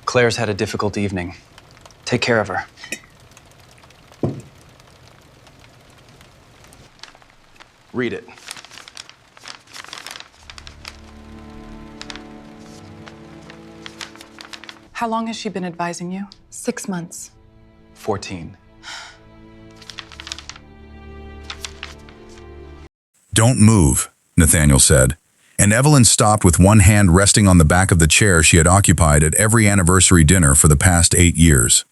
Claire's had a difficult evening. Take care of her. Read it. How long has she been advising you? 6 months. 14. "Don't move," Nathaniel said, and Evelyn stopped with one hand resting on the back of the chair she had occupied at every anniversary dinner for the past 8 years.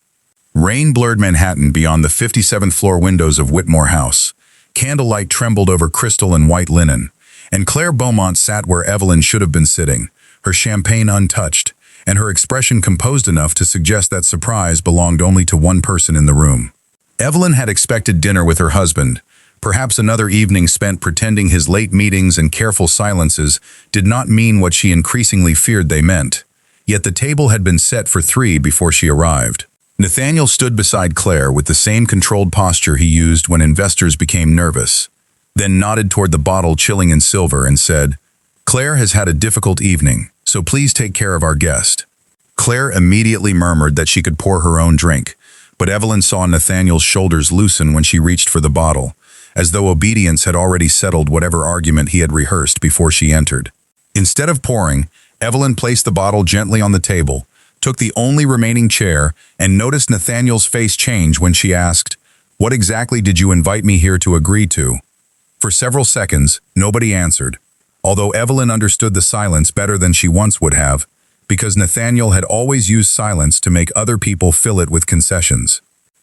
Rain blurred Manhattan beyond the 57th floor windows of Whitmore House. Candlelight trembled over crystal and white linen, and Claire Beaumont sat where Evelyn should have been sitting, her champagne untouched, and her expression composed enough to suggest that surprise belonged only to one person in the room. Evelyn had expected dinner with her husband. Perhaps another evening spent pretending his late meetings and careful silences did not mean what she increasingly feared they meant. Yet the table had been set for 3 before she arrived. Nathaniel stood beside Claire with the same controlled posture he used when investors became nervous, then nodded toward the bottle chilling in silver and said, "Claire has had a difficult evening, so please take care of our guest." Claire immediately murmured that she could pour her own drink, but Evelyn saw Nathaniel's shoulders loosen when she reached for the bottle, as though obedience had already settled whatever argument he had rehearsed before she entered. Instead of pouring, Evelyn placed the bottle gently on the table, took the only remaining chair, and noticed Nathaniel's face change when she asked, "What exactly did you invite me here to agree to?" For several seconds, nobody answered, although Evelyn understood the silence better than she once would have, because Nathaniel had always used silence to make other people fill it with concessions.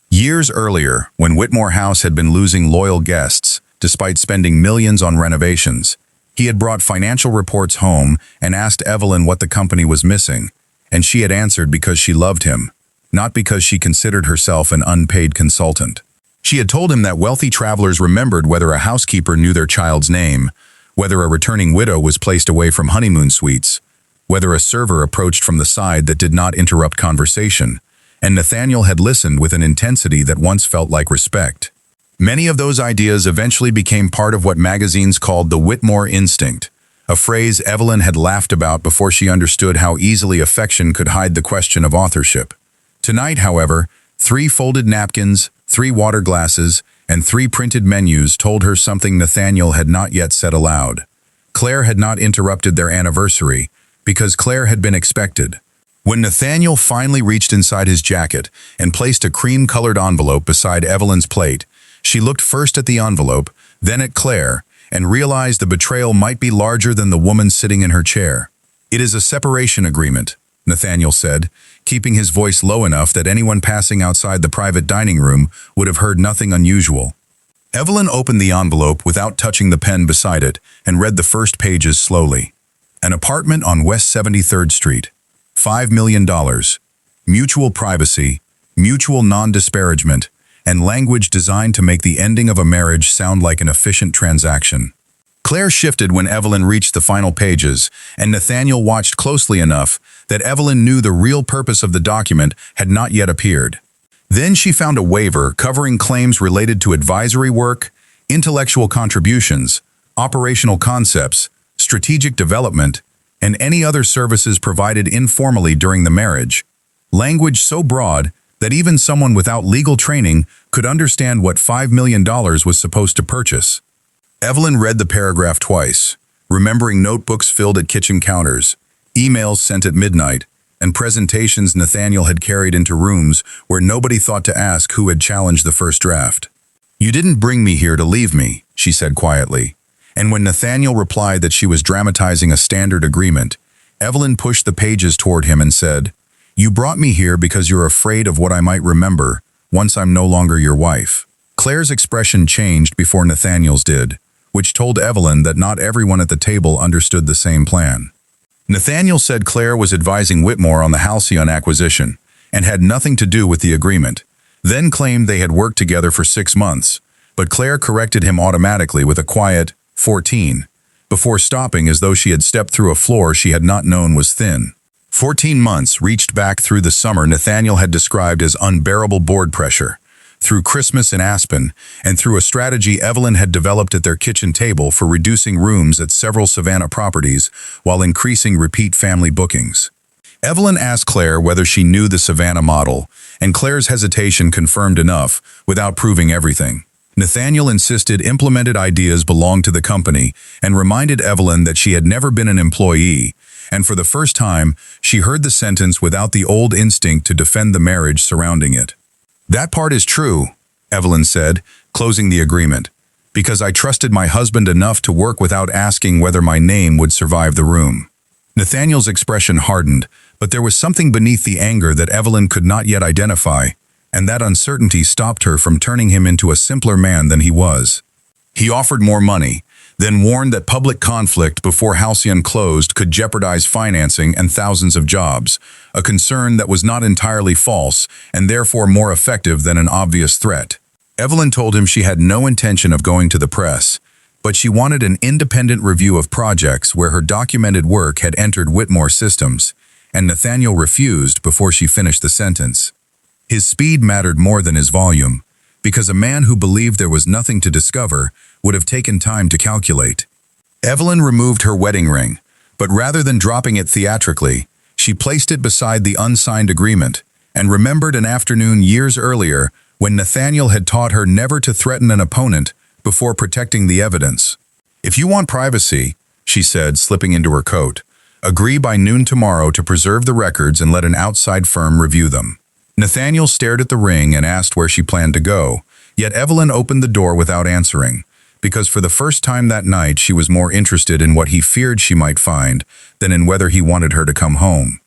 Years earlier, when Whitmore House had been losing loyal guests, despite spending millions on renovations, he had brought financial reports home and asked Evelyn what the company was missing, and she had answered because she loved him, not because she considered herself an unpaid consultant. She had told him that wealthy travelers remembered whether a housekeeper knew their child's name, whether a returning widow was placed away from honeymoon suites, whether a server approached from the side that did not interrupt conversation, and Nathaniel had listened with an intensity that once felt like respect. Many of those ideas eventually became part of what magazines called the Whitmore instinct, a phrase Evelyn had laughed about before she understood how easily affection could hide the question of authorship. Tonight, however, 3 folded napkins, 3 water glasses, and 3 printed menus told her something Nathaniel had not yet said aloud. Claire had not interrupted their anniversary, because Claire had been expected. When Nathaniel finally reached inside his jacket and placed a cream-colored envelope beside Evelyn's plate, she looked first at the envelope, then at Claire, and realized the betrayal might be larger than the woman sitting in her chair. "It is a separation agreement," Nathaniel said, keeping his voice low enough that anyone passing outside the private dining room would have heard nothing unusual. Evelyn opened the envelope without touching the pen beside it and read the first pages slowly. An apartment on West 73rd Street. $5 million. Mutual privacy, mutual non-disparagement, and language designed to make the ending of a marriage sound like an efficient transaction. Claire shifted when Evelyn reached the final pages, and Nathaniel watched closely enough that Evelyn knew the real purpose of the document had not yet appeared. Then she found a waiver covering claims related to advisory work, intellectual contributions, operational concepts, strategic development, and any other services provided informally during the marriage. Language so broad that even someone without legal training could understand what $5 million was supposed to purchase. Evelyn read the paragraph twice, remembering notebooks filled at kitchen counters, emails sent at midnight, and presentations Nathaniel had carried into rooms where nobody thought to ask who had challenged the first draft. "You didn't bring me here to leave me," she said quietly. And when Nathaniel replied that she was dramatizing a standard agreement, Evelyn pushed the pages toward him and said, "You brought me here because you're afraid of what I might remember once I'm no longer your wife." Claire's expression changed before Nathaniel's did, which told Evelyn that not everyone at the table understood the same plan. Nathaniel said Claire was advising Whitmore on the Halcyon acquisition and had nothing to do with the agreement, then claimed they had worked together for 6 months, but Claire corrected him automatically with a quiet 14, before stopping as though she had stepped through a floor she had not known was thin. 14 months reached back through the summer Nathaniel had described as unbearable board pressure, through Christmas in Aspen, and through a strategy Evelyn had developed at their kitchen table for reducing rooms at several Savannah properties while increasing repeat family bookings. Evelyn asked Claire whether she knew the Savannah model, and Claire's hesitation confirmed enough without proving everything. Nathaniel insisted implemented ideas belonged to the company and reminded Evelyn that she had never been an employee, and for the first time, she heard the sentence without the old instinct to defend the marriage surrounding it. "That part is true," Evelyn said, closing the agreement, "because I trusted my husband enough to work without asking whether my name would survive the room." Nathaniel's expression hardened, but there was something beneath the anger that Evelyn could not yet identify, and that uncertainty stopped her from turning him into a simpler man than he was. He offered more money, then warned that public conflict before Halcyon closed could jeopardize financing and thousands of jobs, a concern that was not entirely false and therefore more effective than an obvious threat. Evelyn told him she had no intention of going to the press, but she wanted an independent review of projects where her documented work had entered Whitmore systems, and Nathaniel refused before she finished the sentence. His speed mattered more than his volume, because a man who believed there was nothing to discover would have taken time to calculate. Evelyn removed her wedding ring, but rather than dropping it theatrically, she placed it beside the unsigned agreement and remembered an afternoon years earlier when Nathaniel had taught her never to threaten an opponent before protecting the evidence. "If you want privacy," she said, slipping into her coat, "agree by noon tomorrow to preserve the records and let an outside firm review them." Nathaniel stared at the ring and asked where she planned to go, yet Evelyn opened the door without answering, because for the first time that night she was more interested in what he feared she might find than in whether he wanted her to come home.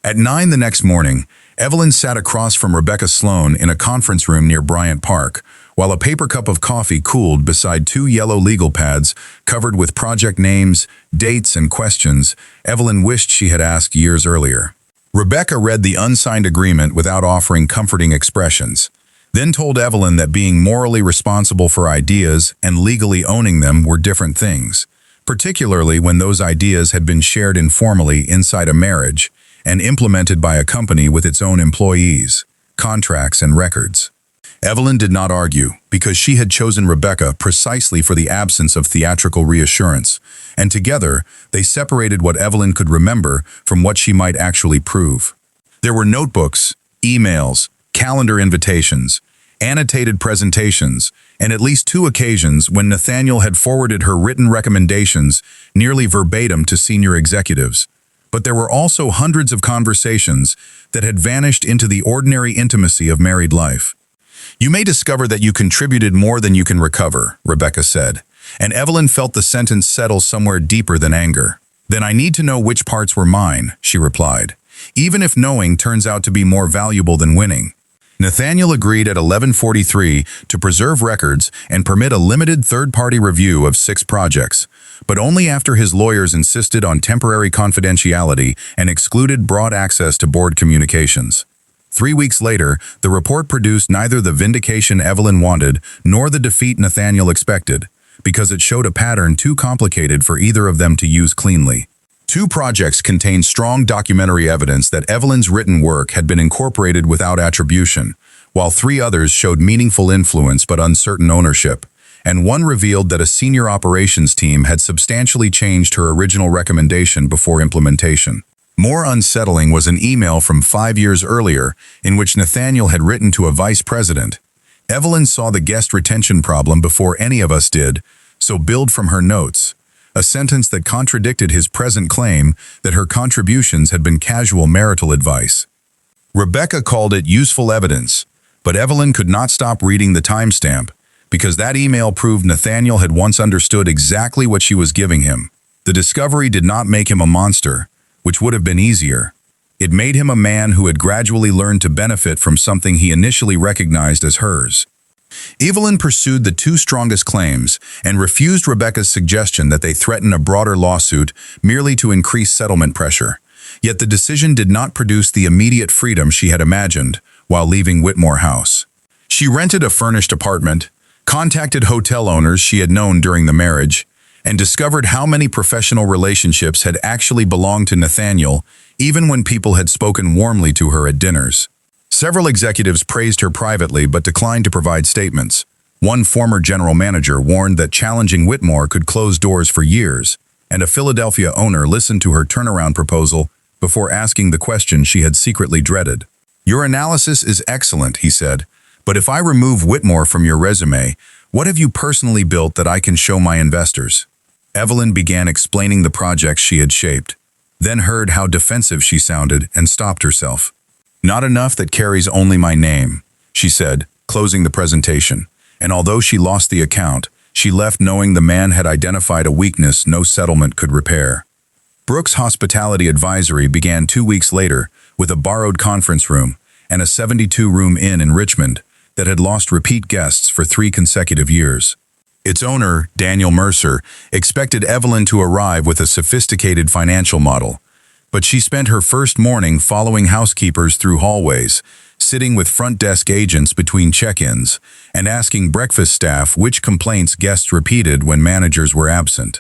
At 9 the next morning, Evelyn sat across from Rebecca Sloan in a conference room near Bryant Park, while a paper cup of coffee cooled beside 2 yellow legal pads covered with project names, dates, and questions Evelyn wished she had asked years earlier. Rebecca read the unsigned agreement without offering comforting expressions, then told Evelyn that being morally responsible for ideas and legally owning them were different things, particularly when those ideas had been shared informally inside a marriage and implemented by a company with its own employees, contracts, and records. Evelyn did not argue, because she had chosen Rebecca precisely for the absence of theatrical reassurance, and together they separated what Evelyn could remember from what she might actually prove. There were notebooks, emails, calendar invitations, annotated presentations, and at least 2 occasions when Nathaniel had forwarded her written recommendations nearly verbatim to senior executives. But there were also hundreds of conversations that had vanished into the ordinary intimacy of married life. "You may discover that you contributed more than you can recover," Rebecca said, and Evelyn felt the sentence settle somewhere deeper than anger. "Then I need to know which parts were mine," she replied, "even if knowing turns out to be more valuable than winning." Nathaniel agreed at 11:43 to preserve records and permit a limited third-party review of 6 projects, but only after his lawyers insisted on temporary confidentiality and excluded broad access to board communications. 3 weeks later, the report produced neither the vindication Evelyn wanted nor the defeat Nathaniel expected, because it showed a pattern too complicated for either of them to use cleanly. 2 projects contained strong documentary evidence that Evelyn's written work had been incorporated without attribution, while 3 others showed meaningful influence but uncertain ownership, and 1 revealed that a senior operations team had substantially changed her original recommendation before implementation. More unsettling was an email from 5 years earlier in which Nathaniel had written to a vice president. "Evelyn saw the guest retention problem before any of us did, so billed from her notes," a sentence that contradicted his present claim that her contributions had been casual marital advice. Rebecca called it useful evidence, but Evelyn could not stop reading the timestamp, because that email proved Nathaniel had once understood exactly what she was giving him. The discovery did not make him a monster, which would have been easier. It made him a man who had gradually learned to benefit from something he initially recognized as hers. Evelyn pursued the 2 strongest claims and refused Rebecca's suggestion that they threaten a broader lawsuit merely to increase settlement pressure. Yet the decision did not produce the immediate freedom she had imagined while leaving Whitmore House. She rented a furnished apartment, contacted hotel owners she had known during the marriage, and discovered how many professional relationships had actually belonged to Nathaniel, even when people had spoken warmly to her at dinners. Several executives praised her privately but declined to provide statements. One former general manager warned that challenging Whitmore could close doors for years, and a Philadelphia owner listened to her turnaround proposal before asking the question she had secretly dreaded. "Your analysis is excellent," he said, "but if I remove Whitmore from your resume, what have you personally built that I can show my investors?" Evelyn began explaining the projects she had shaped, then heard how defensive she sounded and stopped herself. "Not enough that carries only my name," she said, closing the presentation, and although she lost the account, she left knowing the man had identified a weakness no settlement could repair. Brooks Hospitality Advisory began 2 weeks later with a borrowed conference room and a 72-room inn in Richmond that had lost repeat guests for 3 consecutive years. Its owner, Daniel Mercer, expected Evelyn to arrive with a sophisticated financial model, but she spent her first morning following housekeepers through hallways, sitting with front desk agents between check-ins, and asking breakfast staff which complaints guests repeated when managers were absent.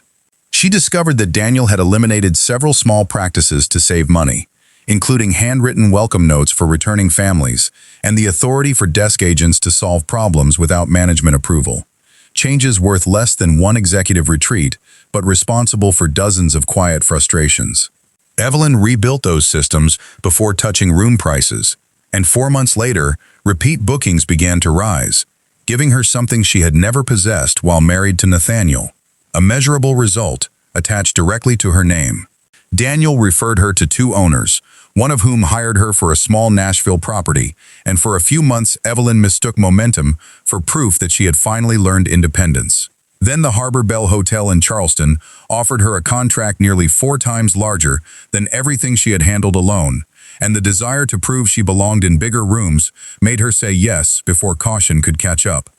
She discovered that Daniel had eliminated several small practices to save money, including handwritten welcome notes for returning families and the authority for desk agents to solve problems without management approval. Changes worth less than one executive retreat, but responsible for dozens of quiet frustrations. Evelyn rebuilt those systems before touching room prices, and 4 months later, repeat bookings began to rise, giving her something she had never possessed while married to Nathaniel. A measurable result attached directly to her name. Daniel referred her to 2 owners, one of whom hired her for a small Nashville property, and for a few months Evelyn mistook momentum for proof that she had finally learned independence. Then the Harbor Bell Hotel in Charleston offered her a contract nearly 4 times larger than everything she had handled alone, and the desire to prove she belonged in bigger rooms made her say yes before caution could catch up.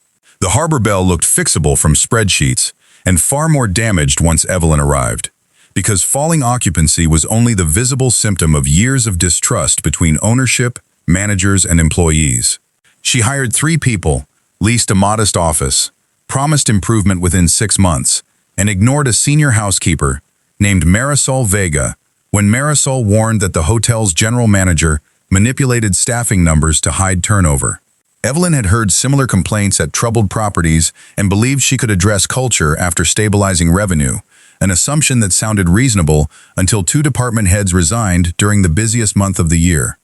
The Harbor Bell looked fixable from spreadsheets, and far more damaged once Evelyn arrived, because falling occupancy was only the visible symptom of years of distrust between ownership, managers, and employees. She hired 3 people, leased a modest office, promised improvement within 6 months, and ignored a senior housekeeper named Marisol Vega when Marisol warned that the hotel's general manager manipulated staffing numbers to hide turnover. Evelyn had heard similar complaints at troubled properties and believed she could address culture after stabilizing revenue, an assumption that sounded reasonable until 2 department heads resigned during the busiest month of the year.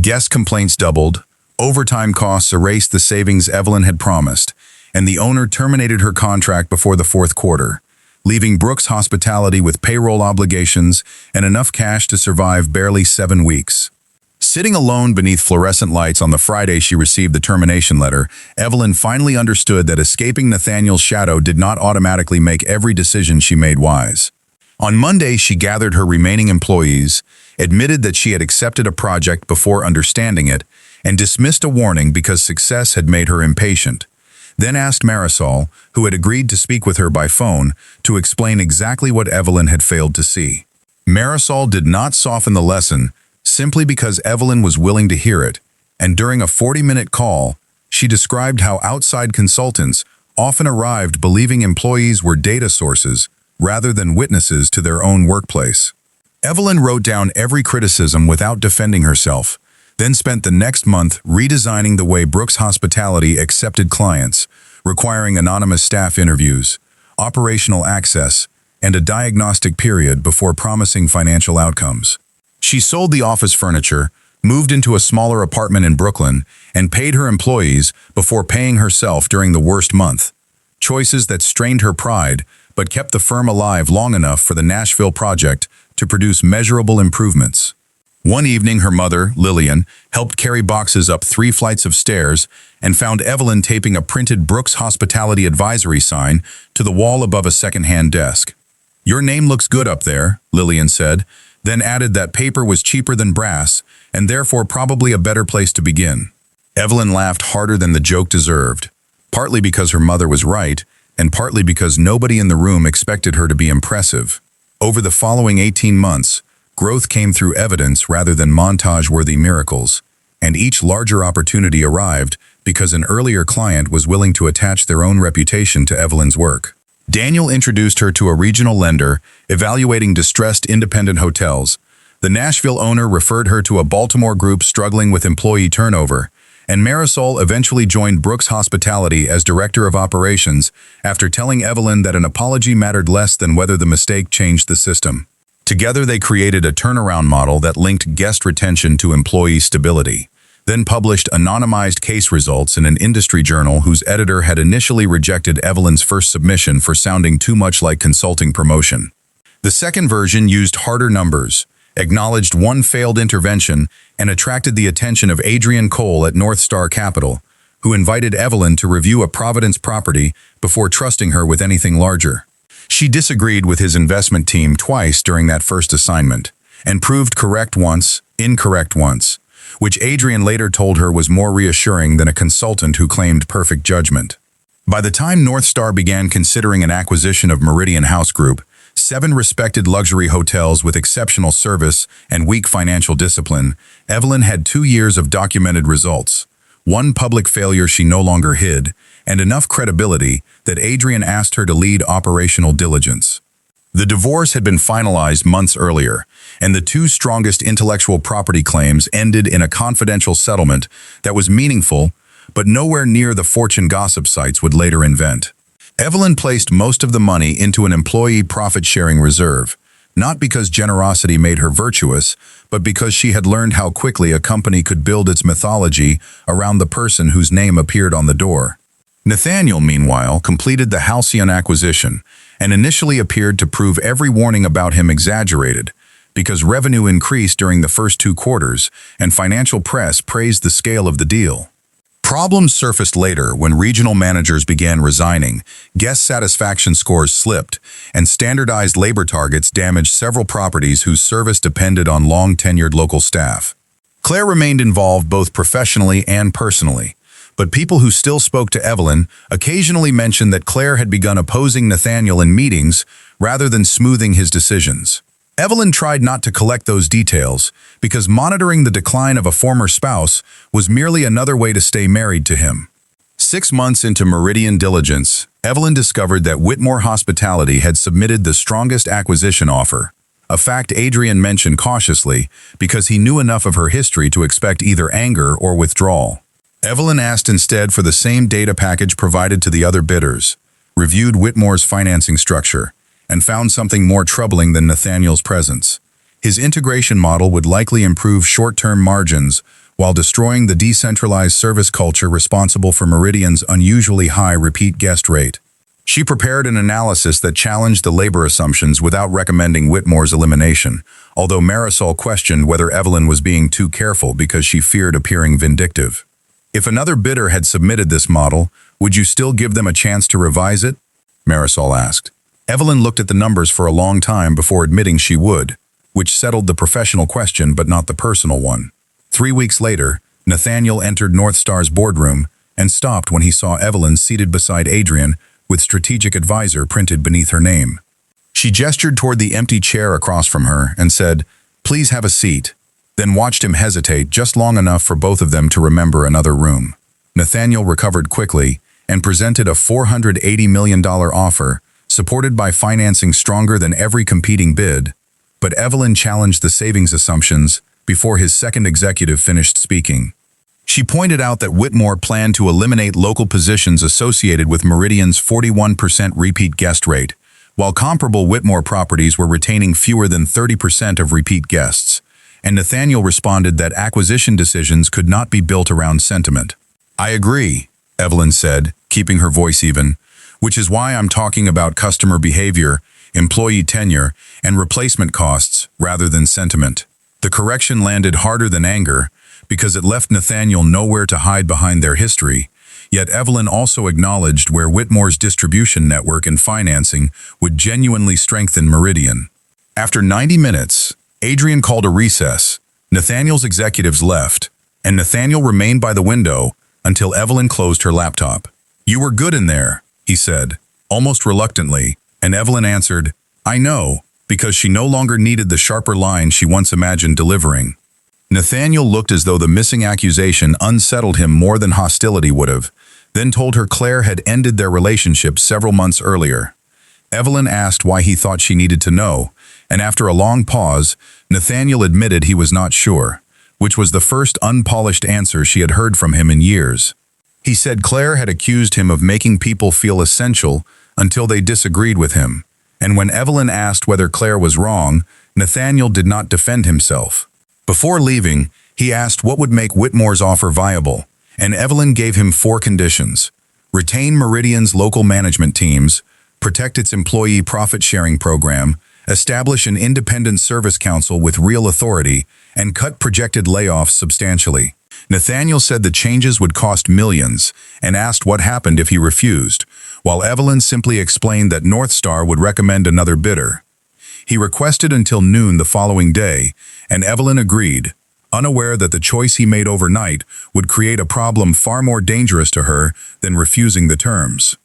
Guest complaints doubled, overtime costs erased the savings Evelyn had promised, and the owner terminated her contract before the 4th quarter, leaving Brooks Hospitality with payroll obligations and enough cash to survive barely 7 weeks. Sitting alone beneath fluorescent lights on the Friday she received the termination letter, Evelyn finally understood that escaping Nathaniel's shadow did not automatically make every decision she made wise. On Monday, she gathered her remaining employees, admitted that she had accepted a project before understanding it, and dismissed a warning because success had made her impatient. Then asked Marisol, who had agreed to speak with her by phone, to explain exactly what Evelyn had failed to see. Marisol did not soften the lesson, simply because Evelyn was willing to hear it, and during a 40-minute call, she described how outside consultants often arrived believing employees were data sources rather than witnesses to their own workplace. Evelyn wrote down every criticism without defending herself, then spent the next month redesigning the way Brooks Hospitality accepted clients, requiring anonymous staff interviews, operational access, and a diagnostic period before promising financial outcomes. She sold the office furniture, moved into a smaller apartment in Brooklyn, and paid her employees before paying herself during the worst month. Choices that strained her pride, but kept the firm alive long enough for the Nashville project to produce measurable improvements. One evening, her mother, Lillian, helped carry boxes up 3 flights of stairs and found Evelyn taping a printed Brooks Hospitality Advisory sign to the wall above a second-hand desk. "Your name looks good up there," Lillian said, then added that paper was cheaper than brass and therefore probably a better place to begin. Evelyn laughed harder than the joke deserved, partly because her mother was right and partly because nobody in the room expected her to be impressive. Over the following 18 months, growth came through evidence rather than montage-worthy miracles, and each larger opportunity arrived because an earlier client was willing to attach their own reputation to Evelyn's work. Daniel introduced her to a regional lender evaluating distressed independent hotels. The Nashville owner referred her to a Baltimore group struggling with employee turnover, and Marisol eventually joined Brooks Hospitality as director of operations after telling Evelyn that an apology mattered less than whether the mistake changed the system. Together, they created a turnaround model that linked guest retention to employee stability, then published anonymized case results in an industry journal whose editor had initially rejected Evelyn's first submission for sounding too much like consulting promotion. The second version used harder numbers, acknowledged one failed intervention, and attracted the attention of Adrian Cole at North Star Capital, who invited Evelyn to review a Providence property before trusting her with anything larger. She disagreed with his investment team twice during that first assignment, and proved correct once, incorrect once, which Adrian later told her was more reassuring than a consultant who claimed perfect judgment. By the time North Star began considering an acquisition of Meridian House Group, 7 respected luxury hotels with exceptional service and weak financial discipline, Evelyn had 2 years of documented results, one public failure she no longer hid, and enough credibility that Adrian asked her to lead operational diligence. The divorce had been finalized months earlier, and the 2 strongest intellectual property claims ended in a confidential settlement that was meaningful, but nowhere near the fortune gossip sites would later invent. Evelyn placed most of the money into an employee profit-sharing reserve, not because generosity made her virtuous, but because she had learned how quickly a company could build its mythology around the person whose name appeared on the door. Nathaniel, meanwhile, completed the Halcyon acquisition and initially appeared to prove every warning about him exaggerated, because revenue increased during the first 2 quarters and financial press praised the scale of the deal. Problems surfaced later when regional managers began resigning, guest satisfaction scores slipped, and standardized labor targets damaged several properties whose service depended on long-tenured local staff. Claire remained involved both professionally and personally, but people who still spoke to Evelyn occasionally mentioned that Claire had begun opposing Nathaniel in meetings rather than smoothing his decisions. Evelyn tried not to collect those details because monitoring the decline of a former spouse was merely another way to stay married to him. 6 months into Meridian diligence, Evelyn discovered that Whitmore Hospitality had submitted the strongest acquisition offer, a fact Adrian mentioned cautiously because he knew enough of her history to expect either anger or withdrawal. Evelyn asked instead for the same data package provided to the other bidders, reviewed Whitmore's financing structure, and found something more troubling than Nathaniel's presence. His integration model would likely improve short-term margins while destroying the decentralized service culture responsible for Meridian's unusually high repeat guest rate. She prepared an analysis that challenged the labor assumptions without recommending Whitmore's elimination, although Marisol questioned whether Evelyn was being too careful because she feared appearing vindictive. If another bidder had submitted this model, would you still give them a chance to revise it? Marisol asked. Evelyn looked at the numbers for a long time before admitting she would, which settled the professional question but not the personal one. 3 weeks later, Nathaniel entered North Star's boardroom and stopped when he saw Evelyn seated beside Adrian with strategic advisor printed beneath her name. She gestured toward the empty chair across from her and said, "Please have a seat," then watched him hesitate just long enough for both of them to remember another room. Nathaniel recovered quickly and presented a $480 million offer supported by financing stronger than every competing bid, but Evelyn challenged the savings assumptions before his second executive finished speaking. She pointed out that Whitmore planned to eliminate local positions associated with Meridian's 41% repeat guest rate, while comparable Whitmore properties were retaining fewer than 30% of repeat guests, and Nathaniel responded that acquisition decisions could not be built around sentiment. "I agree," Evelyn said, keeping her voice even, "which is why I'm talking about customer behavior, employee tenure, and replacement costs rather than sentiment." The correction landed harder than anger because it left Nathaniel nowhere to hide behind their history, yet Evelyn also acknowledged where Whitmore's distribution network and financing would genuinely strengthen Meridian. After 90 minutes, Adrian called a recess, Nathaniel's executives left, and Nathaniel remained by the window until Evelyn closed her laptop. "You were good in there," he said, almost reluctantly, and Evelyn answered, "I know," because she no longer needed the sharper line she once imagined delivering. Nathaniel looked as though the missing accusation unsettled him more than hostility would have, then told her Claire had ended their relationship several months earlier. Evelyn asked why he thought she needed to know, and after a long pause, Nathaniel admitted he was not sure, which was the first unpolished answer she had heard from him in years. He said Claire had accused him of making people feel essential until they disagreed with him, and when Evelyn asked whether Claire was wrong, Nathaniel did not defend himself. Before leaving, he asked what would make Whitmore's offer viable, and Evelyn gave him 4 conditions: retain Meridian's local management teams, protect its employee profit-sharing program, establish an independent service council with real authority, and cut projected layoffs substantially. Nathaniel said the changes would cost millions and asked what happened if he refused, while Evelyn simply explained that North Star would recommend another bidder. He requested until noon the following day, and Evelyn agreed, unaware that the choice he made overnight would create a problem far more dangerous to her than refusing the terms.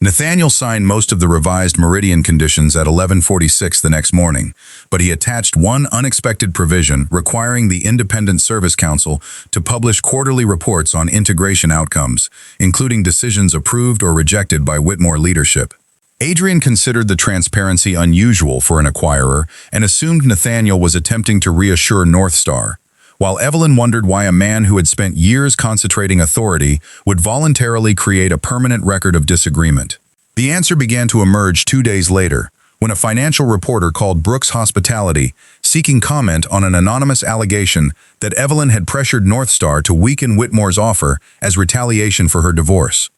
Nathaniel signed most of the revised Meridian conditions at 11:46 the next morning, but he attached one unexpected provision requiring the Independent Service Council to publish quarterly reports on integration outcomes, including decisions approved or rejected by Whitmore leadership. Adrian considered the transparency unusual for an acquirer and assumed Nathaniel was attempting to reassure North Star, while Evelyn wondered why a man who had spent years concentrating authority would voluntarily create a permanent record of disagreement. The answer began to emerge 2 days later, when a financial reporter called Brooks Hospitality, seeking comment on an anonymous allegation that Evelyn had pressured North Star to weaken Whitmore's offer as retaliation for her divorce.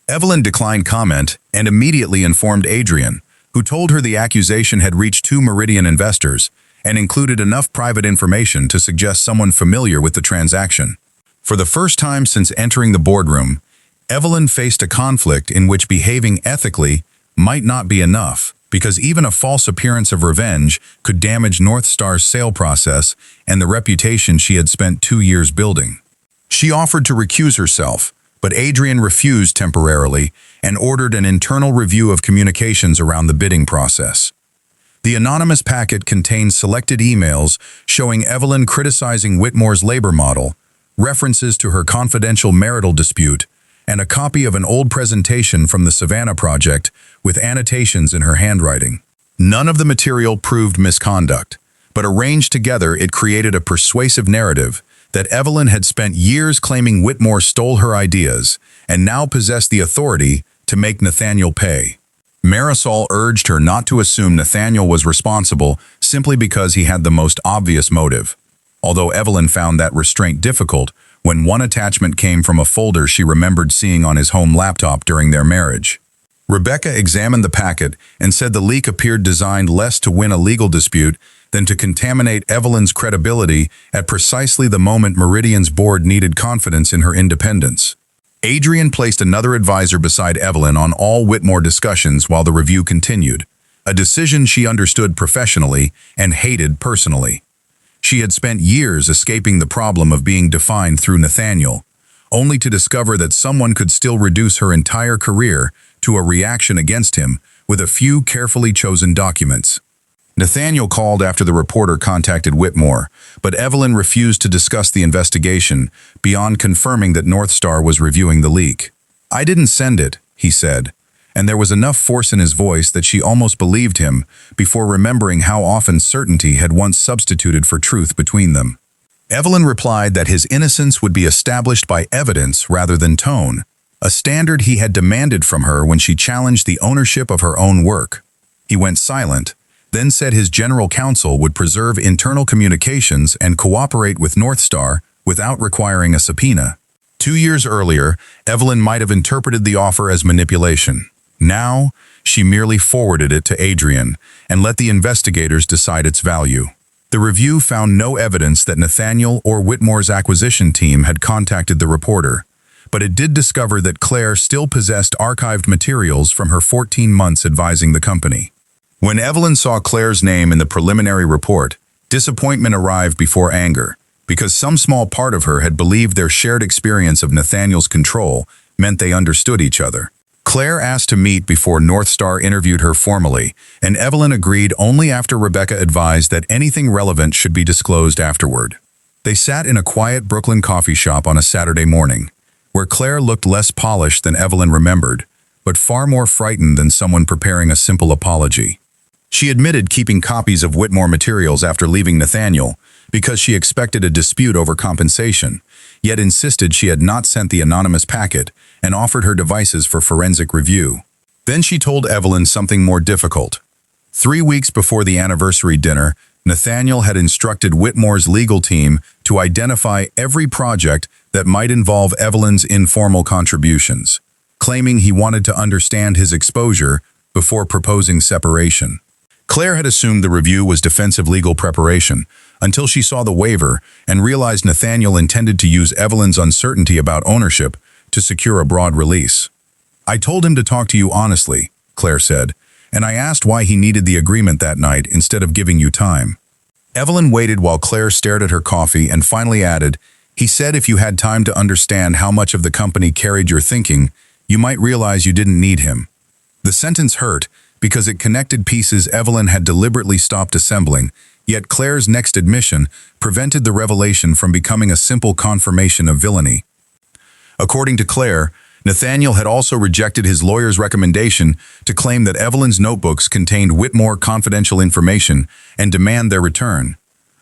Evelyn declined comment and immediately informed Adrian, who told her the accusation had reached 2 Meridian investors and included enough private information to suggest someone familiar with the transaction. For the first time since entering the boardroom, Evelyn faced a conflict in which behaving ethically might not be enough, because even a false appearance of revenge could damage North Star's sale process and the reputation she had spent 2 years building. She offered to recuse herself, but Adrian refused temporarily and ordered an internal review of communications around the bidding process. The anonymous packet contained selected emails showing Evelyn criticizing Whitmore's labor model, references to her confidential marital dispute, and a copy of an old presentation from the Savannah Project with annotations in her handwriting. None of the material proved misconduct, but arranged together it created a persuasive narrative that Evelyn had spent years claiming Whitmore stole her ideas and now possessed the authority to make Nathaniel pay. Marisol urged her not to assume Nathaniel was responsible simply because he had the most obvious motive, although Evelyn found that restraint difficult when one attachment came from a folder she remembered seeing on his home laptop during their marriage. Rebecca examined the packet and said the leak appeared designed less to win a legal dispute than to contaminate Evelyn's credibility at precisely the moment Meridian's board needed confidence in her independence. Adrian placed another advisor beside Evelyn on all Whitmore discussions while the review continued, a decision she understood professionally and hated personally. She had spent years escaping the problem of being defined through Nathaniel, only to discover that someone could still reduce her entire career to a reaction against him with a few carefully chosen documents. Nathaniel called after the reporter contacted Whitmore, but Evelyn refused to discuss the investigation beyond confirming that North Star was reviewing the leak. "I didn't send it," he said, and there was enough force in his voice that she almost believed him before remembering how often certainty had once substituted for truth between them. Evelyn replied that his innocence would be established by evidence rather than tone, a standard he had demanded from her when she challenged the ownership of her own work. He went silent, then said his general counsel would preserve internal communications and cooperate with North Star without requiring a subpoena. 2 years earlier, Evelyn might have interpreted the offer as manipulation. Now, she merely forwarded it to Adrian and let the investigators decide its value. The review found no evidence that Nathaniel or Whitmore's acquisition team had contacted the reporter, but it did discover that Claire still possessed archived materials from her 14 months advising the company. When Evelyn saw Claire's name in the preliminary report, disappointment arrived before anger, because some small part of her had believed their shared experience of Nathaniel's control meant they understood each other. Claire asked to meet before North Star interviewed her formally, and Evelyn agreed only after Rebecca advised that anything relevant should be disclosed afterward. They sat in a quiet Brooklyn coffee shop on a Saturday morning, where Claire looked less polished than Evelyn remembered, but far more frightened than someone preparing a simple apology. She admitted keeping copies of Whitmore materials after leaving Nathaniel because she expected a dispute over compensation, yet insisted she had not sent the anonymous packet and offered her devices for forensic review. Then she told Evelyn something more difficult. 3 weeks before the anniversary dinner, Nathaniel had instructed Whitmore's legal team to identify every project that might involve Evelyn's informal contributions, claiming he wanted to understand his exposure before proposing separation. Claire had assumed the review was defensive legal preparation until she saw the waiver and realized Nathaniel intended to use Evelyn's uncertainty about ownership to secure a broad release. "I told him to talk to you honestly," Claire said, "and I asked why he needed the agreement that night instead of giving you time." Evelyn waited while Claire stared at her coffee and finally added, "He said if you had time to understand how much of the company carried your thinking, you might realize you didn't need him." The sentence hurt because it connected pieces Evelyn had deliberately stopped assembling, yet Claire's next admission prevented the revelation from becoming a simple confirmation of villainy. According to Claire, Nathaniel had also rejected his lawyer's recommendation to claim that Evelyn's notebooks contained Whitmore confidential information and demand their return,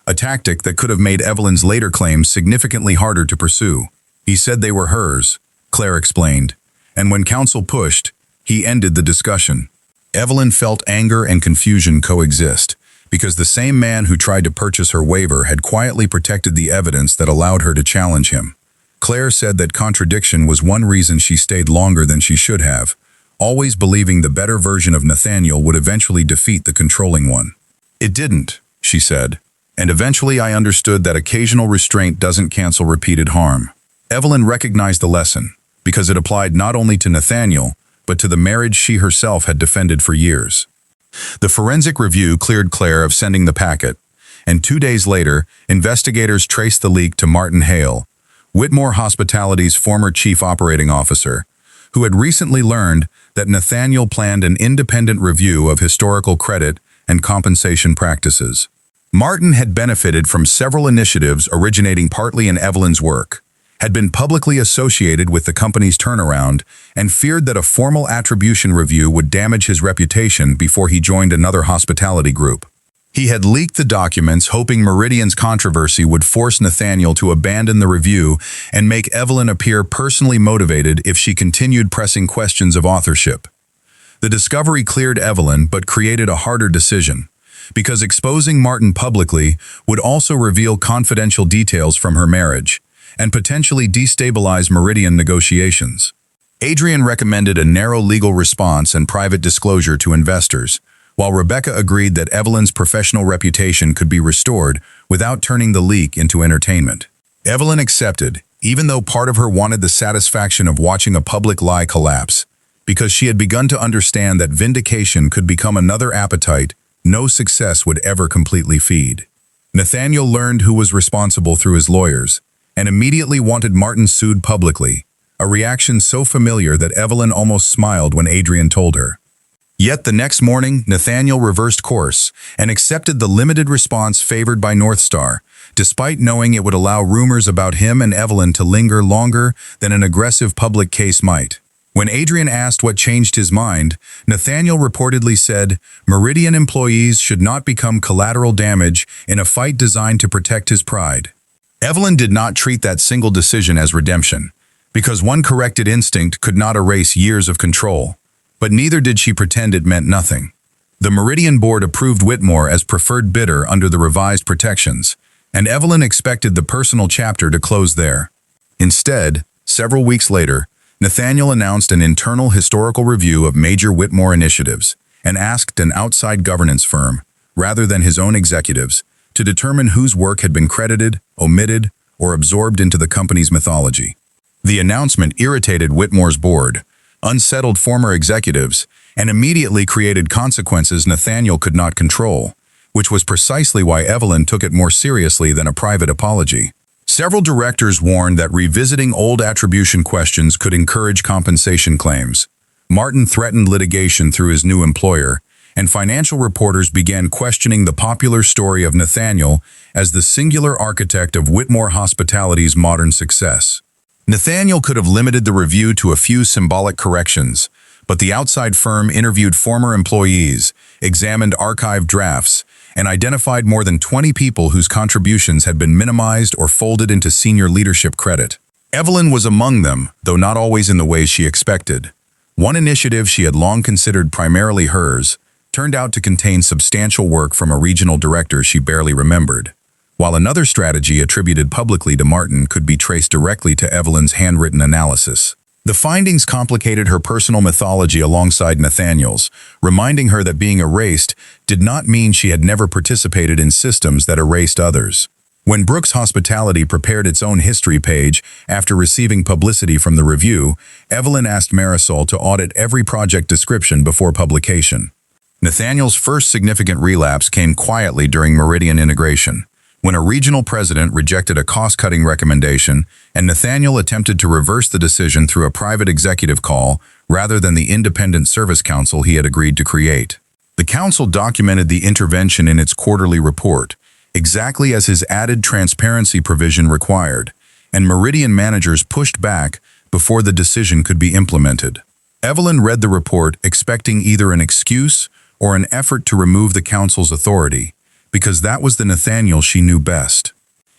a tactic that could have made Evelyn's later claims significantly harder to pursue. "He said they were hers," Claire explained, and when counsel pushed, he ended the discussion. Evelyn felt anger and confusion coexist, because the same man who tried to purchase her waiver had quietly protected the evidence that allowed her to challenge him. Claire said that contradiction was one reason she stayed longer than she should have, always believing the better version of Nathaniel would eventually defeat the controlling one. "It didn't," she said, "and eventually I understood that occasional restraint doesn't cancel repeated harm." Evelyn recognized the lesson, because it applied not only to Nathaniel, but to the marriage she herself had defended for years. The forensic review cleared Claire of sending the packet, and 2 days later, investigators traced the leak to Martin Hale, Whitmore Hospitality's former chief operating officer, who had recently learned that Nathaniel planned an independent review of historical credit and compensation practices. Martin had benefited from several initiatives originating partly in Evelyn's work, had been publicly associated with the company's turnaround, and feared that a formal attribution review would damage his reputation before he joined another hospitality group. He had leaked the documents hoping Meridian's controversy would force Nathaniel to abandon the review and make Evelyn appear personally motivated if she continued pressing questions of authorship. The discovery cleared Evelyn but created a harder decision, because exposing Martin publicly would also reveal confidential details from her marriage and potentially destabilize Meridian negotiations. Adrian recommended a narrow legal response and private disclosure to investors, while Rebecca agreed that Evelyn's professional reputation could be restored without turning the leak into entertainment. Evelyn accepted, even though part of her wanted the satisfaction of watching a public lie collapse, because she had begun to understand that vindication could become another appetite no success would ever completely feed. Nathaniel learned who was responsible through his lawyers, and immediately wanted Martin sued publicly, a reaction so familiar that Evelyn almost smiled when Adrian told her. Yet the next morning, Nathaniel reversed course and accepted the limited response favored by North Star, despite knowing it would allow rumors about him and Evelyn to linger longer than an aggressive public case might. When Adrian asked what changed his mind, Nathaniel reportedly said, "Meridian employees should not become collateral damage in a fight designed to protect his pride." Evelyn did not treat that single decision as redemption, because one corrected instinct could not erase years of control. But neither did she pretend it meant nothing. The Meridian board approved Whitmore as preferred bidder under the revised protections, and Evelyn expected the personal chapter to close there. Instead, several weeks later, Nathaniel announced an internal historical review of major Whitmore initiatives and asked an outside governance firm, rather than his own executives, to determine whose work had been credited, omitted, or absorbed into the company's mythology. The announcement irritated Whitmore's board, unsettled former executives, and immediately created consequences Nathaniel could not control, which was precisely why Evelyn took it more seriously than a private apology. Several directors warned that revisiting old attribution questions could encourage compensation claims. Martin threatened litigation through his new employer, and financial reporters began questioning the popular story of Nathaniel as the singular architect of Whitmore Hospitality's modern success. Nathaniel could have limited the review to a few symbolic corrections, but the outside firm interviewed former employees, examined archived drafts, and identified more than 20 people whose contributions had been minimized or folded into senior leadership credit. Evelyn was among them, though not always in the ways she expected. One initiative she had long considered primarily hers, turned out to contain substantial work from a regional director she barely remembered, while another strategy attributed publicly to Martin could be traced directly to Evelyn's handwritten analysis. The findings complicated her personal mythology alongside Nathaniel's, reminding her that being erased did not mean she had never participated in systems that erased others. When Brooks Hospitality prepared its own history page after receiving publicity from the review, Evelyn asked Marisol to audit every project description before publication. Nathaniel's first significant relapse came quietly during Meridian integration, when a regional president rejected a cost-cutting recommendation and Nathaniel attempted to reverse the decision through a private executive call rather than the independent service council he had agreed to create. The council documented the intervention in its quarterly report, exactly as his added transparency provision required, and Meridian managers pushed back before the decision could be implemented. Evelyn read the report expecting either an excuse or an effort to remove the council's authority, because that was the Nathaniel she knew best.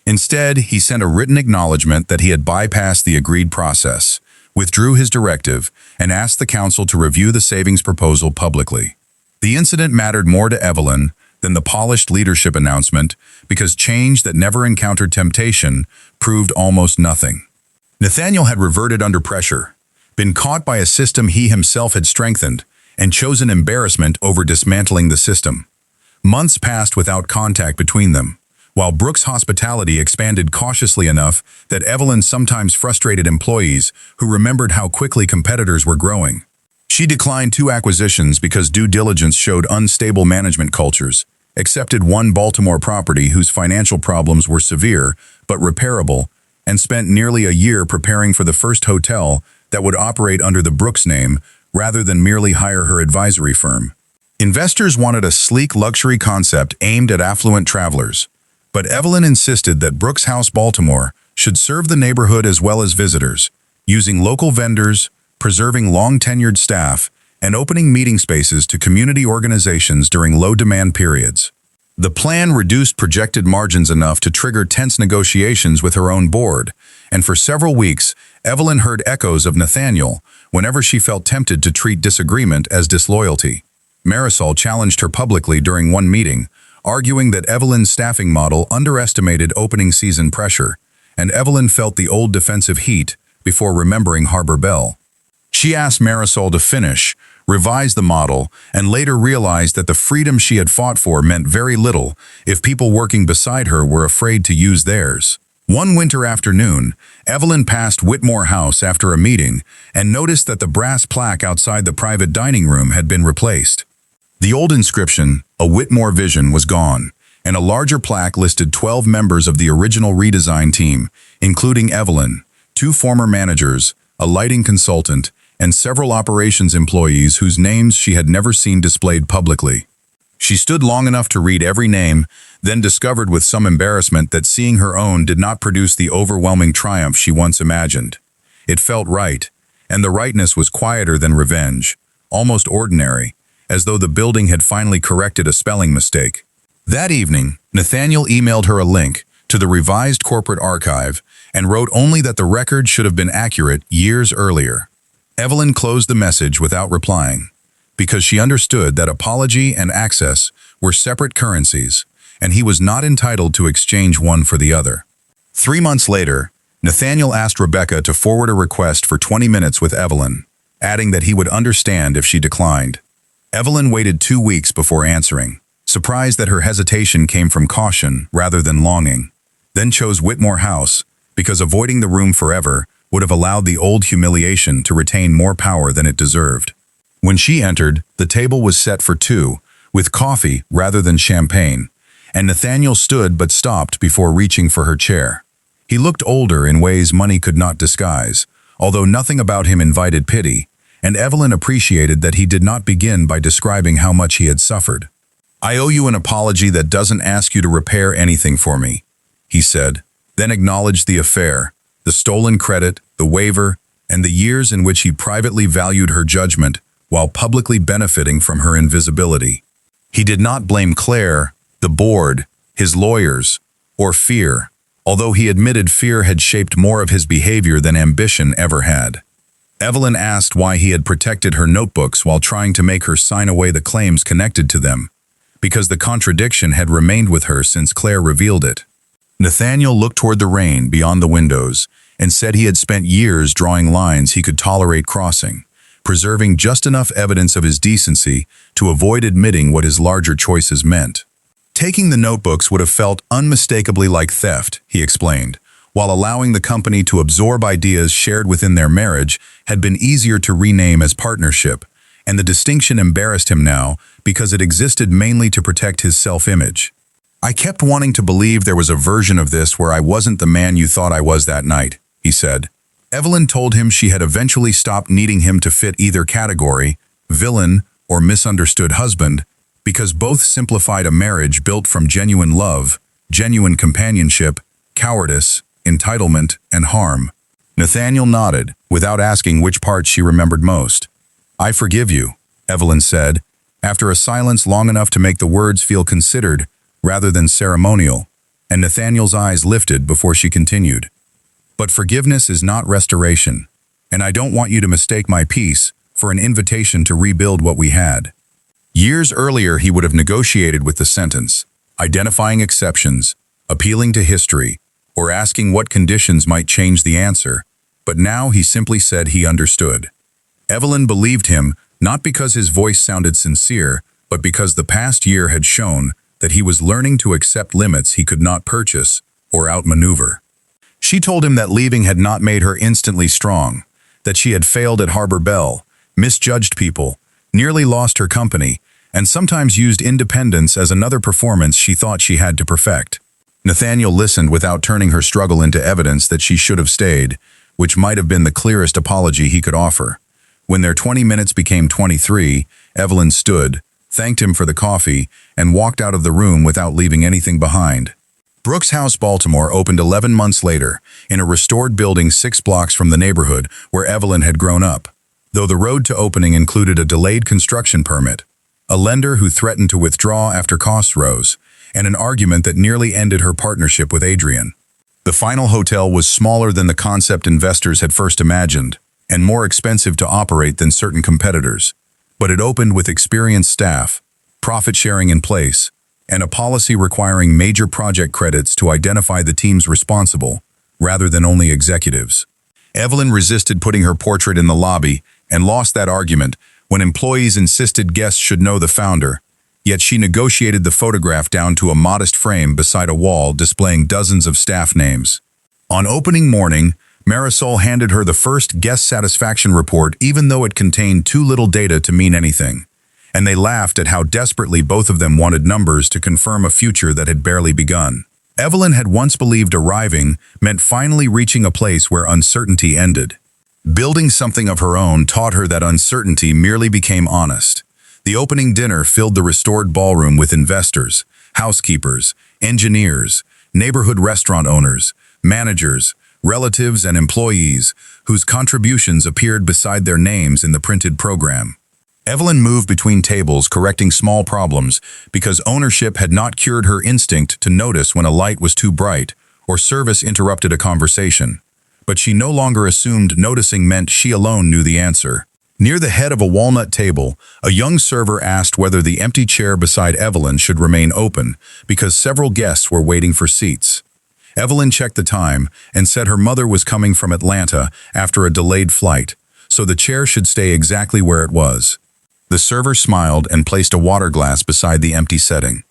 Instead, he sent a written acknowledgement that he had bypassed the agreed process, withdrew his directive, and asked the council to review the savings proposal publicly. The incident mattered more to Evelyn than the polished leadership announcement because change that never encountered temptation proved almost nothing. Nathaniel had reverted under pressure, been caught by a system he himself had strengthened, and chosen embarrassment over dismantling the system. Months passed without contact between them, while Brooks Hospitality expanded cautiously enough that Evelyn sometimes frustrated employees who remembered how quickly competitors were growing. She declined 2 acquisitions because due diligence showed unstable management cultures, accepted one Baltimore property whose financial problems were severe but repairable, and spent nearly a year preparing for the first hotel that would operate under the Brooks name rather than merely hire her advisory firm. Investors wanted a sleek luxury concept aimed at affluent travelers, but Evelyn insisted that Brooks House Baltimore should serve the neighborhood as well as visitors, using local vendors, preserving long-tenured staff, and opening meeting spaces to community organizations during low-demand periods. The plan reduced projected margins enough to trigger tense negotiations with her own board, and for several weeks, Evelyn heard echoes of Nathaniel whenever she felt tempted to treat disagreement as disloyalty. Marisol challenged her publicly during one meeting, arguing that Evelyn's staffing model underestimated opening season pressure, and Evelyn felt the old defensive heat before remembering Harbor Bell. She asked Marisol to finish, revise the model, and later realized that the freedom she had fought for meant very little if people working beside her were afraid to use theirs. One winter afternoon, Evelyn passed Whitmore House after a meeting and noticed that the brass plaque outside the private dining room had been replaced. The old inscription, "A Whitmore Vision," was gone, and a larger plaque listed 12 members of the original redesign team, including Evelyn, 2 former managers, a lighting consultant, and several operations employees whose names she had never seen displayed publicly. She stood long enough to read every name, then discovered with some embarrassment that seeing her own did not produce the overwhelming triumph she once imagined. It felt right, and the rightness was quieter than revenge, almost ordinary, as though the building had finally corrected a spelling mistake. That evening, Nathaniel emailed her a link to the revised corporate archive and wrote only that the record should have been accurate years earlier. Evelyn closed the message without replying, because she understood that apology and access were separate currencies, and he was not entitled to exchange one for the other. 3 months later, Nathaniel asked Rebecca to forward a request for 20 minutes with Evelyn, adding that he would understand if she declined. Evelyn waited 2 weeks before answering, surprised that her hesitation came from caution rather than longing, then chose Whitmore House because avoiding the room forever would have allowed the old humiliation to retain more power than it deserved. When she entered, the table was set for 2, with coffee rather than champagne, and Nathaniel stood but stopped before reaching for her chair. He looked older in ways money could not disguise, although nothing about him invited pity, and Evelyn appreciated that he did not begin by describing how much he had suffered. "I owe you an apology that doesn't ask you to repair anything for me," he said, then acknowledged the affair, the stolen credit, the waiver, and the years in which he privately valued her judgment while publicly benefiting from her invisibility. He did not blame Claire, the board, his lawyers, or fear, although he admitted fear had shaped more of his behavior than ambition ever had. Evelyn asked why he had protected her notebooks while trying to make her sign away the claims connected to them, because the contradiction had remained with her since Claire revealed it. Nathaniel looked toward the rain beyond the windows and said he had spent years drawing lines he could tolerate crossing, preserving just enough evidence of his decency to avoid admitting what his larger choices meant. Taking the notebooks would have felt unmistakably like theft, he explained, while allowing the company to absorb ideas shared within their marriage had been easier to rename as partnership, and the distinction embarrassed him now because it existed mainly to protect his self-image. "I kept wanting to believe there was a version of this where I wasn't the man you thought I was that night," he said. Evelyn told him she had eventually stopped needing him to fit either category, villain or misunderstood husband, because both simplified a marriage built from genuine love, genuine companionship, cowardice, entitlement, and harm. Nathaniel nodded, without asking which part she remembered most. "I forgive you," Evelyn said, after a silence long enough to make the words feel considered rather than ceremonial, and Nathaniel's eyes lifted before she continued. "But forgiveness is not restoration, and I don't want you to mistake my peace for an invitation to rebuild what we had." Years earlier, he would have negotiated with the sentence, identifying exceptions, appealing to history, or asking what conditions might change the answer, but now he simply said he understood. Evelyn believed him, not because his voice sounded sincere, but because the past year had shown that he was learning to accept limits he could not purchase or outmaneuver. She told him that leaving had not made her instantly strong, that she had failed at Harbor Bell, misjudged people, nearly lost her company, and sometimes used independence as another performance she thought she had to perfect. Nathaniel listened without turning her struggle into evidence that she should have stayed, which might have been the clearest apology he could offer. When their 20 minutes became 23, Evelyn stood, thanked him for the coffee, and walked out of the room without leaving anything behind. Brooks House, Baltimore opened 11 months later, in a restored building 6 blocks from the neighborhood where Evelyn had grown up, though the road to opening included a delayed construction permit, a lender who threatened to withdraw after costs rose, and an argument that nearly ended her partnership with Adrian. The final hotel was smaller than the concept investors had first imagined, and more expensive to operate than certain competitors, but it opened with experienced staff, profit sharing in place, and a policy requiring major project credits to identify the teams responsible, rather than only executives. Evelyn resisted putting her portrait in the lobby and lost that argument when employees insisted guests should know the founder, yet she negotiated the photograph down to a modest frame beside a wall displaying dozens of staff names. On opening morning, Marisol handed her the first guest satisfaction report even though it contained too little data to mean anything, and they laughed at how desperately both of them wanted numbers to confirm a future that had barely begun. Evelyn had once believed arriving meant finally reaching a place where uncertainty ended. Building something of her own taught her that uncertainty merely became honest. The opening dinner filled the restored ballroom with investors, housekeepers, engineers, neighborhood restaurant owners, managers, relatives, and employees whose contributions appeared beside their names in the printed program. Evelyn moved between tables correcting small problems because ownership had not cured her instinct to notice when a light was too bright or service interrupted a conversation. But she no longer assumed noticing meant she alone knew the answer. Near the head of a walnut table, a young server asked whether the empty chair beside Evelyn should remain open because several guests were waiting for seats. Evelyn checked the time and said her mother was coming from Atlanta after a delayed flight, so the chair should stay exactly where it was. The server smiled and placed a water glass beside the empty setting,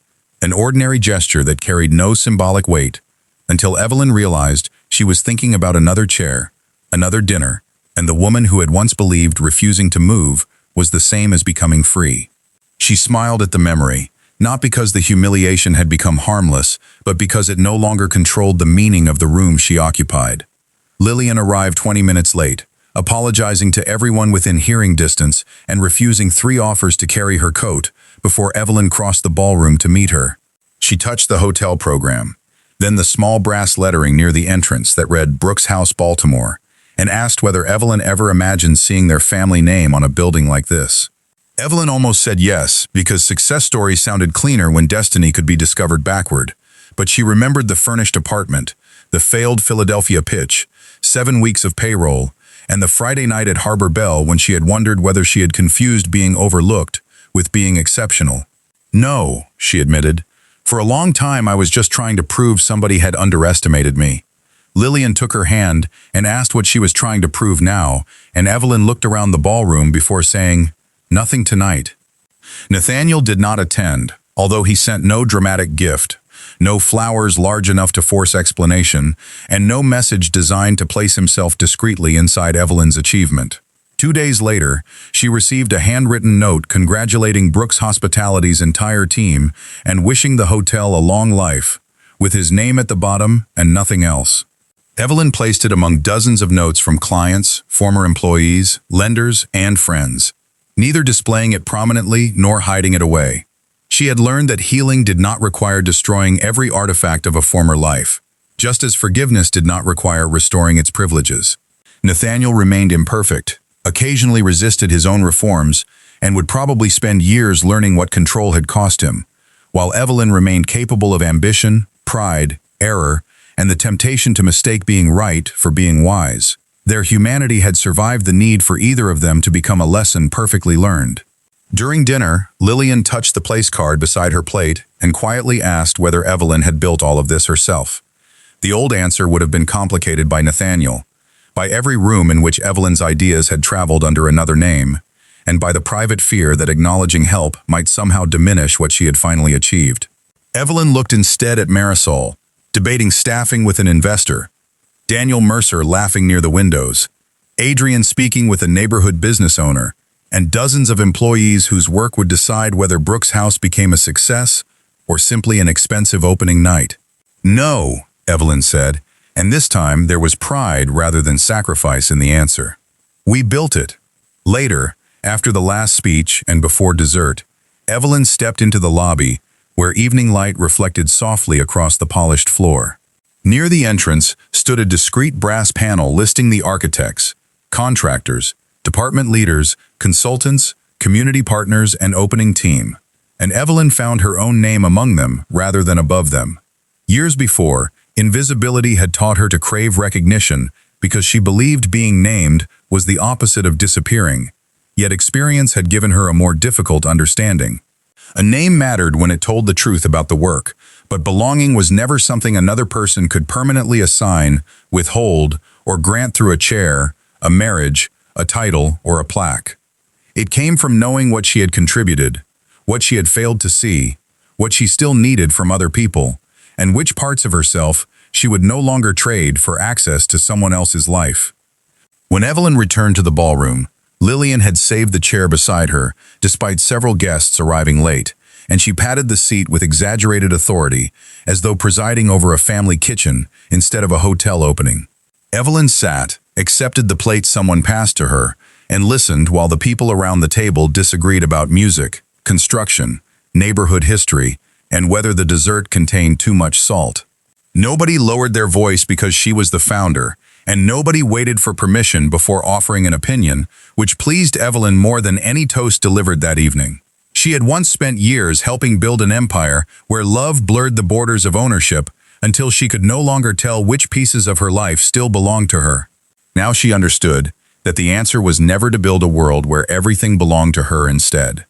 an ordinary gesture that carried no symbolic weight, until Evelyn realized she was thinking about another chair, another dinner, and the woman who had once believed refusing to move was the same as becoming free. She smiled at the memory, not because the humiliation had become harmless, but because it no longer controlled the meaning of the room she occupied. Lillian arrived 20 minutes late, apologizing to everyone within hearing distance and refusing 3 offers to carry her coat before Evelyn crossed the ballroom to meet her. She touched the hotel program, then the small brass lettering near the entrance that read Brooks House, Baltimore, and asked whether Evelyn ever imagined seeing their family name on a building like this. Evelyn almost said yes, because success stories sounded cleaner when destiny could be discovered backward, but she remembered the furnished apartment, the failed Philadelphia pitch, 7 weeks of payroll, and the Friday night at Harbor Bell when she had wondered whether she had confused being overlooked with being exceptional. "No," she admitted. "For a long time I was just trying to prove somebody had underestimated me." Lillian took her hand and asked what she was trying to prove now, and Evelyn looked around the ballroom before saying, "Nothing tonight." Nathaniel did not attend, although he sent no dramatic gift, no flowers large enough to force explanation, and no message designed to place himself discreetly inside Evelyn's achievement. 2 days later, she received a handwritten note congratulating Brooks Hospitality's entire team and wishing the hotel a long life, with his name at the bottom and nothing else. Evelyn placed it among dozens of notes from clients, former employees, lenders, and friends, neither displaying it prominently nor hiding it away. She had learned that healing did not require destroying every artifact of a former life, just as forgiveness did not require restoring its privileges. Nathaniel remained imperfect, occasionally resisted his own reforms, and would probably spend years learning what control had cost him, while Evelyn remained capable of ambition, pride, error, and the temptation to mistake being right for being wise. Their humanity had survived the need for either of them to become a lesson perfectly learned. During dinner, Lillian touched the place card beside her plate and quietly asked whether Evelyn had built all of this herself. The old answer would have been complicated by Nathaniel, by every room in which Evelyn's ideas had traveled under another name, and by the private fear that acknowledging help might somehow diminish what she had finally achieved. Evelyn looked instead at Marisol, debating staffing with an investor, Daniel Mercer laughing near the windows, Adrian speaking with a neighborhood business owner, and dozens of employees whose work would decide whether Brooks' house became a success or simply an expensive opening night. "No," Evelyn said, and this time there was pride rather than sacrifice in the answer. "We built it." Later, after the last speech and before dessert, Evelyn stepped into the lobby, where evening light reflected softly across the polished floor. Near the entrance stood a discreet brass panel listing the architects, contractors, department leaders, consultants, community partners, and opening team, and Evelyn found her own name among them rather than above them. Years before, invisibility had taught her to crave recognition because she believed being named was the opposite of disappearing, yet experience had given her a more difficult understanding. A name mattered when it told the truth about the work, but belonging was never something another person could permanently assign, withhold, or grant through a chair, a marriage, a title, or a plaque. It came from knowing what she had contributed, what she had failed to see, what she still needed from other people, and which parts of herself she would no longer trade for access to someone else's life. When Evelyn returned to the ballroom, Lillian had saved the chair beside her, despite several guests arriving late, and she patted the seat with exaggerated authority, as though presiding over a family kitchen instead of a hotel opening. Evelyn sat, accepted the plate someone passed to her, and listened while the people around the table disagreed about music, construction, neighborhood history, and whether the dessert contained too much salt. Nobody lowered their voice because she was the founder, and nobody waited for permission before offering an opinion, which pleased Evelyn more than any toast delivered that evening. She had once spent years helping build an empire where love blurred the borders of ownership until she could no longer tell which pieces of her life still belonged to her. Now she understood that the answer was never to build a world where everything belonged to her instead.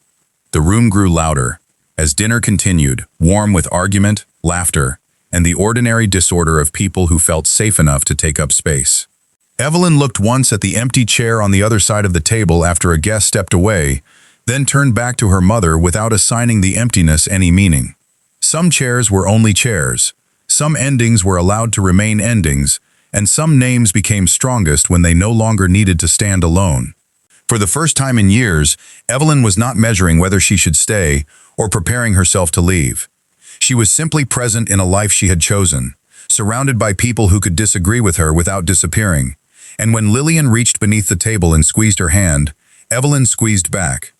The room grew louder as dinner continued, warm with argument, laughter, and the ordinary disorder of people who felt safe enough to take up space. Evelyn looked once at the empty chair on the other side of the table after a guest stepped away, then turned back to her mother without assigning the emptiness any meaning. Some chairs were only chairs, some endings were allowed to remain endings, and some names became strongest when they no longer needed to stand alone. For the first time in years, Evelyn was not measuring whether she should stay or preparing herself to leave. She was simply present in a life she had chosen, surrounded by people who could disagree with her without disappearing. And when Lillian reached beneath the table and squeezed her hand, Evelyn squeezed back.